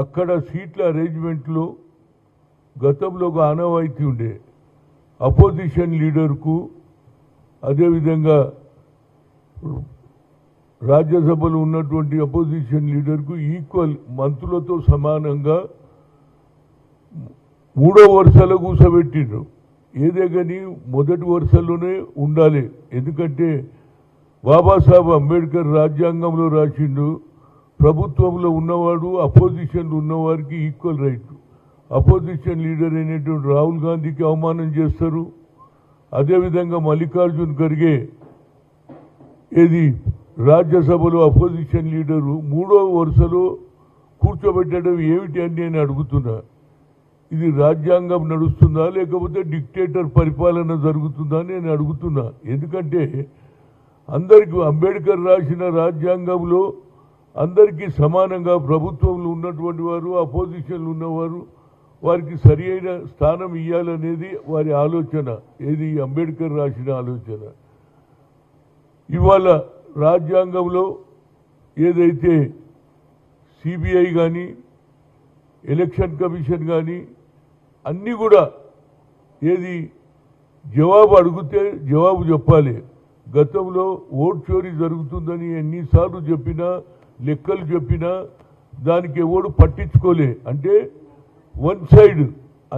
అక్కడ సీట్ల అరేంజ్మెంట్లో గతంలో ఒక ఆనవాయితీ ఉండే అపోజిషన్ లీడర్కు అదేవిధంగా రాజ్యసభలో ఉన్నటువంటి అపోజిషన్ లీడర్కు ఈక్వల్ మంత్రులతో సమానంగా మూడో వరుసలో కూర్చోబెట్టిండ్రు. ఏదే కానీ మొదటి వరుసలోనే ఉండాలి. ఎందుకంటే బాబాసాహెబ్ అంబేద్కర్ రాజ్యాంగంలో రాసిండు, ప్రభుత్వంలో ఉన్నవాడు అపోజిషన్లో ఉన్నవారికి ఈక్వల్ రైట్. అపోజిషన్ లీడర్ అయినటువంటి రాహుల్ గాంధీకి అవమానం చేస్తారు. అదేవిధంగా మల్లికార్జున్ ఖర్గే ఏది రాజ్యసభలో అపోజిషన్ లీడరు మూడో వరుసలో కూర్చోబెట్టడం ఏమిటి అని నేను అడుగుతున్నా. ఇది రాజ్యాంగం నడుస్తుందా లేకపోతే డిక్టేటర్ పరిపాలన జరుగుతుందా అని నేను అడుగుతున్నా. ఎందుకంటే అందరికీ అంబేద్కర్ రాసిన రాజ్యాంగంలో అందరికీ సమానంగా ప్రభుత్వంలో ఉన్నటువంటి వారు అపోజిషన్లో ఉన్నవారు వారికి సరి అయిన స్థానం ఇవ్వాలనేది వారి ఆలోచన. ఏది అంబేద్కర్ రాసిన ఆలోచన. ఇవాళ రాజ్యాంగంలో ఏదైతే సిబిఐ కానీ ఎలక్షన్ కమిషన్ కానీ అన్నీ కూడా ఏది జవాబు అడిగితే జవాబు చెప్పాలి. గతంలో ఓట్ చోరీ జరుగుతుందని ఎన్నిసార్లు చెప్పినా లెక్కలు చెప్పినా దానికి ఎవడు పట్టించుకోలే. అంటే వన్ సైడ్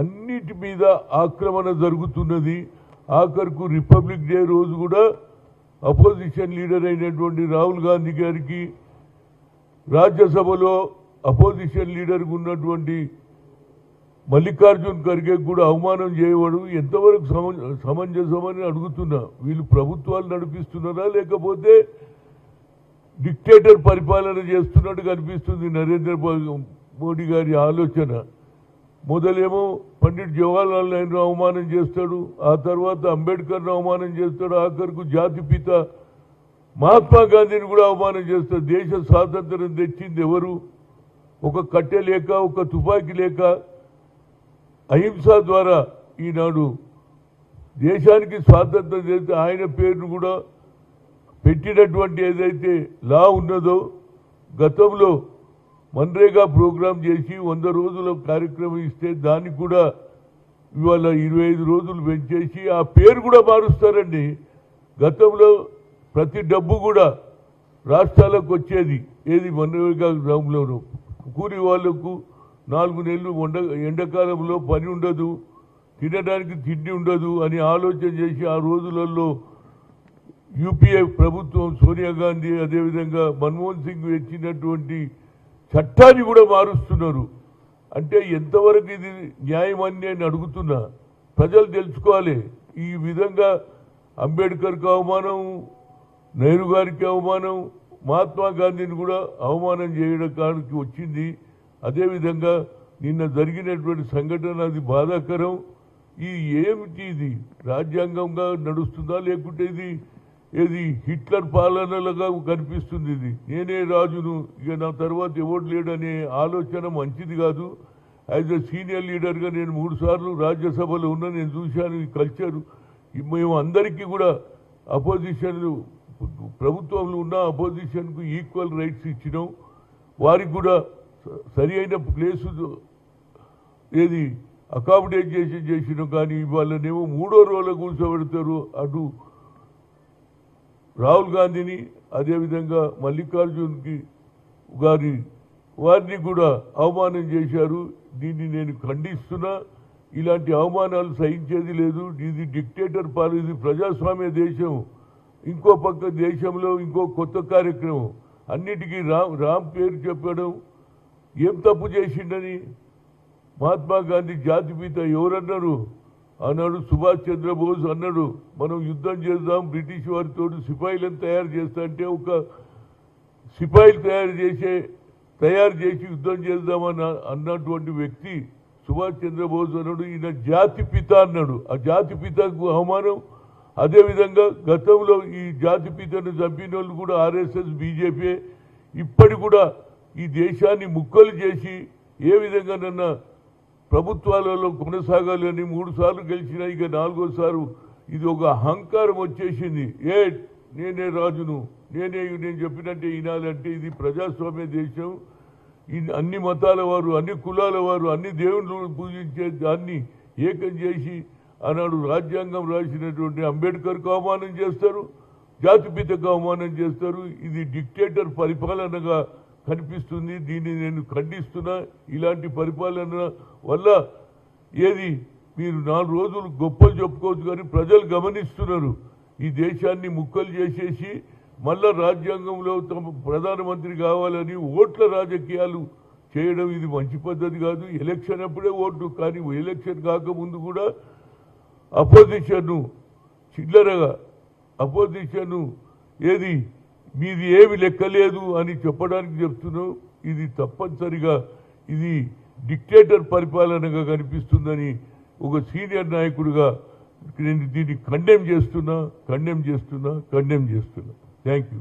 అన్నిటి మీద ఆక్రమణ జరుగుతున్నది. ఆఖరుకు రిపబ్లిక్ డే రోజు కూడా అపోజిషన్ లీడర్ అయినటువంటి రాహుల్ గాంధీ గారికి రాజ్యసభలో అపోజిషన్ లీడర్గా ఉన్నటువంటి మల్లికార్జున్ ఖర్గే కూడా అవమానం చేయవడం ఎంతవరకు సమంజసమని అడుగుతున్నా. వీళ్ళు ప్రభుత్వాలు నడిపిస్తున్నారా లేకపోతే డిక్టేటర్ పరిపాలన చేస్తున్నట్టు కనిపిస్తుంది నరేంద్ర మోడీ గారి ఆలోచన. మొదలేమో పండిట్ జవహర్లాల్ నెహ్రూ అవమానం చేస్తాడు, ఆ తర్వాత అంబేద్కర్ను అవమానం చేస్తాడు, ఆఖరుకు జాతిపిత మహాత్మా గాంధీని కూడా అవమానం చేస్తాడు. దేశ స్వాతంత్రం తెచ్చింది ఎవరు? ఒక కట్టె లేక ఒక తుపాకీ లేక అహింస ద్వారా ఈనాడు దేశానికి స్వాతంత్రం చేస్తే ఆయన పేరును కూడా పెట్టినటువంటి ఏదైతే లా ఉన్నదో గతంలో మన్రేగా ప్రోగ్రాం చేసి 100 రోజుల కార్యక్రమం ఇస్తే దానికి కూడా ఇవాళ 25 రోజులు పెంచేసి ఆ పేరు కూడా మారుస్తారండి. గతంలో ప్రతి డబ్బు కూడా రాష్ట్రాలకు వచ్చేది ఏది మన్రేగా గ్రామంలోనూ. కూలి వాళ్లకు 4 నెలలు ఎండాకాలంలో పని ఉండదు, తినడానికి తిండి ఉండదు అని ఆలోచన చేసి ఆ రోజులలో యూపీఏ ప్రభుత్వం సోనియా గాంధీ అదేవిధంగా మన్మోహన్ సింగ్ ఇచ్చినటువంటి చట్టాన్ని కూడా మారుస్తున్నారు. అంటే ఎంతవరకు ఇది న్యాయం అని నేను అడుగుతున్నా. ప్రజలు తెలుసుకోవాలి. ఈ విధంగా అంబేద్కర్కి అవమానం, నెహ్రూ గారికి అవమానం, మహాత్మా గాంధీని కూడా అవమానం చేయడానికి వచ్చింది. అదేవిధంగా నిన్న జరిగినటువంటి సంఘటన అది బాధాకరం. ఈ ఏమిటి ఇది రాజ్యాంగంగా నడుస్తుందా లేకుంటే ఇది ఏది హిట్లర్ పాలనలుగా కనిపిస్తుంది? ఇది నేనే రాజును, ఇక నా తర్వాత ఎవరు లేడనే ఆలోచన మంచిది కాదు. యాజ్ ఎ సీనియర్ లీడర్గా నేను 3 సార్లు రాజ్యసభలో ఉన్నా, నేను చూశాను ఈ కల్చరు. మేము అందరికీ కూడా అపోజిషన్ ప్రభుత్వంలో ఉన్న అపోజిషన్కు ఈక్వల్ రైట్స్ ఇచ్చినాం. వారికి కూడా సరి అయిన ప్లేసు ఏది అకామిడేషన్ చేసినాం. కానీ వాళ్ళనేమో 3వ రోజులో కూర్చోబెడతారు. అటు రాహుల్ గాంధీని అదేవిధంగా మల్లికార్జున్కి వారిని కూడా అవమానం చేశారు. దీన్ని నేను ఖండిస్తున్నా. ఇలాంటి అవమానాలు సహించేది లేదు. ఇది డిక్టేటర్ పాలన, ఇది ప్రజాస్వామ్య దేశం. ఇంకో పక్క దేశంలో ఇంకో కొత్త కార్యక్రమం. అన్నిటికీ రామ్ పేరు చెప్పడం ఏం తప్పు చేసిండని మహాత్మా గాంధీ జాతిపిత ఎవరన్నారు? ఆనాడు సుభాష్ చంద్రబోస్ అన్నాడు, మనం యుద్ధం చేద్దాం బ్రిటిష్ వారితో, సిపాయిలను తయారు చేస్తా అంటే ఒక సిపాయిలు తయారు చేసి యుద్ధం చేద్దామని అన్నటువంటి వ్యక్తి సుభాష్ చంద్రబోస్ అన్నాడు. ఈయన జాతిపిత అన్నాడు. ఆ జాతిపితకు అవమానం. అదేవిధంగా గతంలో ఈ జాతిపితను చంపిన వాళ్ళు కూడా ఆర్ఎస్ఎస్ బీజేపీ. ఇప్పటి కూడా ఈ దేశాన్ని ముక్కలు చేసి ఏ విధంగా నన్న ప్రభుత్వాలలో కొనసాగాలని 3 సార్లు గెలిచినా ఇక 4వసారి ఇది ఒక అహంకారం వచ్చేసింది. నేనే రాజును, నేను చెప్పినట్టే వినాలంటే ఇది ప్రజాస్వామ్య దేశం. అన్ని మతాల వారు, అన్ని కులాల వారు, అన్ని దేవుళ్ళు పూజించే దాన్ని ఏకం చేసి ఆనాడు రాజ్యాంగం రాసినటువంటి అంబేద్కర్కు అవమానం చేస్తారు, జాతిపితకు అవమానం చేస్తారు. ఇది డిక్టేటర్ పరిపాలనగా కనిపిస్తుంది. దీన్ని నేను ఖండిస్తున్నా. ఇలాంటి పరిపాలన వల్ల ఏది మీరు 4 రోజులు గొప్పలు చెప్పుకోవచ్చు, కానీ ప్రజలు గమనిస్తున్నారు. ఈ దేశాన్ని ముక్కలు చేసేసి మళ్ళా రాజ్యాంగంలో తమ ప్రధానమంత్రి కావాలని ఓట్ల రాజకీయాలు చేయడం ఇది మంచి పద్ధతి కాదు. ఎలక్షన్ అప్పుడే ఓట్లు, కానీ ఎలక్షన్ కాకముందు కూడా అపోజిషన్ను చిల్లరగా అపోజిషన్ను ఏది మీది ఏమి లెక్కలేదు అని చెప్పడానికి చెప్తున్నావు. ఇది తప్పనిసరిగా ఇది డిక్టేటర్ పరిపాలనగా కనిపిస్తుందని ఒక సీనియర్ నాయకుడిగా నేను దీన్ని కండెమ్ చేస్తున్నా. Thank you.